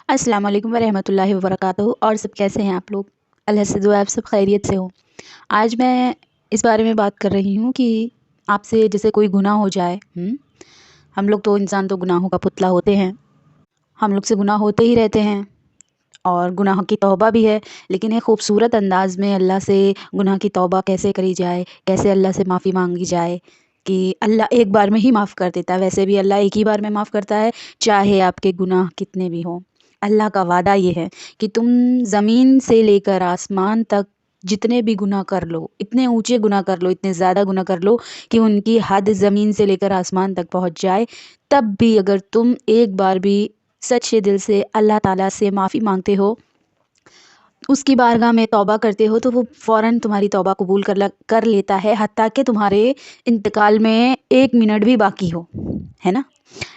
अस्सलाम वालेकुम वरहमतुल्लाहि वबरकातुहू। और सब कैसे हैं आप लोग? अल्लाह से दुआ आप सब खैरियत से हो। आज मैं इस बारे में बात कर रही हूँ कि आपसे जैसे कोई गुनाह हो जाए। हम लोग तो इंसान तो गुनाहों का पुतला होते हैं, हम लोग से गुनाह होते ही रहते हैं और गुनाह की तौबा भी है। लेकिन एक खूबसूरत अंदाज़ में अल्लाह से गुनाह की तौबा कैसे करी जाए, कैसे अल्लाह से माफ़ी मांगी जाए कि अल्लाह एक बार में ही माफ़ कर देता है। वैसे भी अल्लाह एक ही बार में माफ़ करता है, चाहे आपके गुनाह कितने भी हों। अल्लाह का वादा ये है कि तुम ज़मीन से लेकर आसमान तक जितने भी गुनाह कर लो, इतने ऊंचे गुनाह कर लो, इतने ज़्यादा गुनाह कर लो कि उनकी हद ज़मीन से लेकर आसमान तक पहुंच जाए, तब भी अगर तुम एक बार भी सच्चे दिल से अल्लाह ताला से माफ़ी मांगते हो, उसकी बारगाह में तौबा करते हो, तो वो फ़ौरन तुम्हारी तौबा कबूल कर लेता है, हत्ता कि तुम्हारे इंतकाल में 1 मिनट भी बाकी हो, है ना।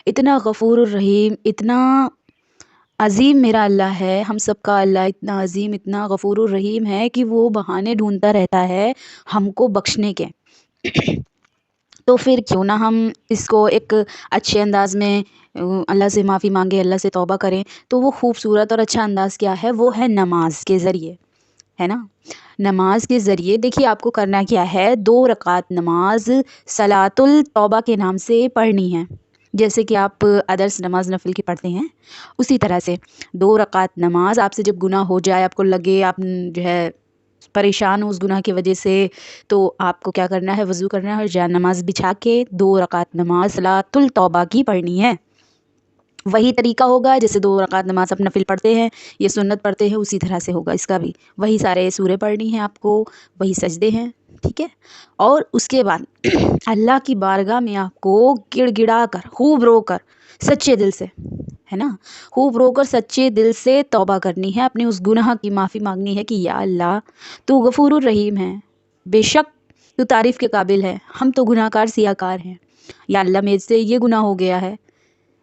इतना गफ़ूर रहीम, इतना अज़ीम मेरा अल्लाह है, हम सब का अल्लाह इतना अज़ीम, इतना गफ़ूर रहीम है कि वो बहाने ढूंढता रहता है हमको बख्शने के। तो फिर क्यों ना हम इसको एक अच्छे अंदाज़ में अल्लाह से माफ़ी मांगे, अल्लाह से तौबा करें। तो वो खूबसूरत और अच्छा अंदाज़ क्या है? वो है नमाज के ज़रिए, है ना। नमाज के ज़रिए देखिए आपको करना क्या है, 2 रकात नमाज सलातुल तौबा के नाम से पढ़नी है। जैसे कि आप अदर्स नमाज नफिल की पढ़ते हैं, उसी तरह से 2 रकात नमाज। आपसे जब गुनाह हो जाए, आपको लगे आप जो है परेशान हो उस गुनाह की वजह से, तो आपको क्या करना है, वज़ू करना है और जा नमाज बिछा के 2 रकात नमाज सलातुल तौबा की पढ़नी है। वही तरीका होगा जैसे 2 रकात नमाज आप नफिल पढ़ते हैं, ये सुन्नत पढ़ते हैं, उसी तरह से होगा इसका भी। वही सारे सूरे पढ़नी है आपको, वही सजदे हैं, ठीक है। और उसके बाद अल्लाह की बारगाह में आपको गिड़गिड़ा कर, खूब रोकर, सच्चे दिल से, है ना, खूब रोकर सच्चे दिल से तौबा करनी है, अपने उस गुनाह की माफ़ी मांगनी है कि या अल्लाह, तू गफूरुर रहीम है, बेशक तू तारीफ़ के काबिल है, हम तो गुनाहगार सियाकार हैं। या अल्लाह मेरे से ये गुनाह हो गया है,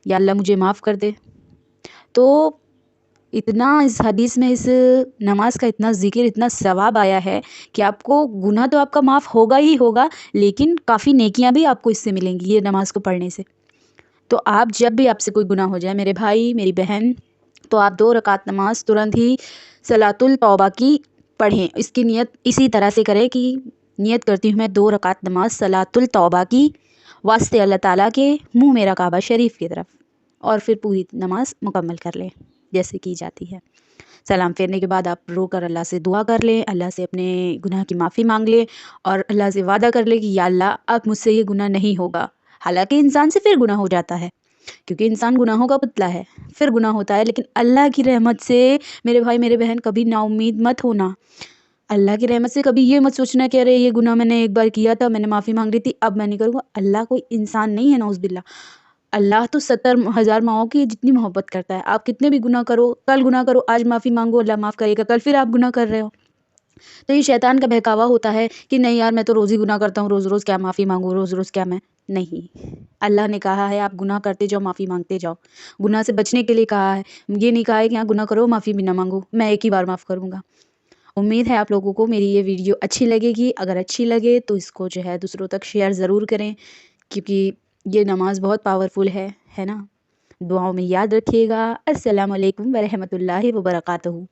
या अल्लाह मुझे माफ़ कर दे। तो इतना इस हदीस में, इस नमाज का इतना ज़िक्र, इतना सवाब आया है कि आपको गुनाह तो आपका माफ़ होगा ही होगा, लेकिन काफ़ी नेकियां भी आपको इससे मिलेंगी ये नमाज़ को पढ़ने से। तो आप जब भी आपसे कोई गुनाह हो जाए, मेरे भाई मेरी बहन, तो आप 2 रकात नमाज तुरंत ही सलातुल तौबा की पढ़ें। इसकी नियत इसी तरह से करें कि नियत करती हूँ मैं 2 रकात नमाज सलातुल तौबा की, वास्ते अल्लाह ताला के, मुँह मेरा काबा शरीफ की तरफ, और फिर पूरी नमाज मुकम्मल कर लें जैसे की जाती है। सलाम फेरने के बाद आप रो कर अल्लाह से दुआ कर लें, अल्लाह से अपने गुनाह की माफ़ी मांग लें और अल्लाह से वादा कर लें कि या अल्लाह अब मुझसे ये गुनाह नहीं होगा। हालांकि इंसान से फिर गुनाह हो जाता है, क्योंकि इंसान गुनाहों का पुतला है, फिर गुनाह होता है, लेकिन अल्लाह की रहमत से मेरे भाई मेरे बहन कभी नाउम्मीद मत होना। अल्लाह की रहमत से कभी ये मत सोचना कि अरे ये गुनाह मैंने एक बार किया था, मैंने माफ़ी मांग ली थी, अब मैं नहीं करूँगा। अल्लाह कोई इंसान नहीं है, नौज़ुबिल्लाह। अल्लाह तो 70,000 माओं की जितनी मोहब्बत करता है। आप कितने भी गुनाह करो, कल गुनाह करो, आज माफ़ी मांगो, अल्लाह माफ़ करेगा, कल फिर आप गुनाह कर रहे हो। तो ये शैतान का बहकावा होता है कि नहीं यार, मैं तो रोज़ ही गुनाह करता हूँ, रोज़ रोज़ क्या माफ़ी मांगूँ, रोज़ रोज़ क्या मैं। नहीं, अल्लाह ने कहा है आप गुनाह करते जाओ, माफ़ी मांगते जाओ। गुनाह से बचने के लिए कहा है, ये नहीं कहा है कि हाँ गुनाह करो माफ़ी भी ना मांगो, मैं एक ही बार माफ़ करूँगा। उम्मीद है आप लोगों को मेरी ये वीडियो अच्छी लगेगी। अगर अच्छी लगे तो इसको जो है दूसरों तक शेयर ज़रूर करें, क्योंकि ये नमाज़ बहुत पावरफुल है ना। दुआओं में याद रखिएगा। अस्सलाम वालेकुम वरहमतुल्लाहि वबरकातुहू।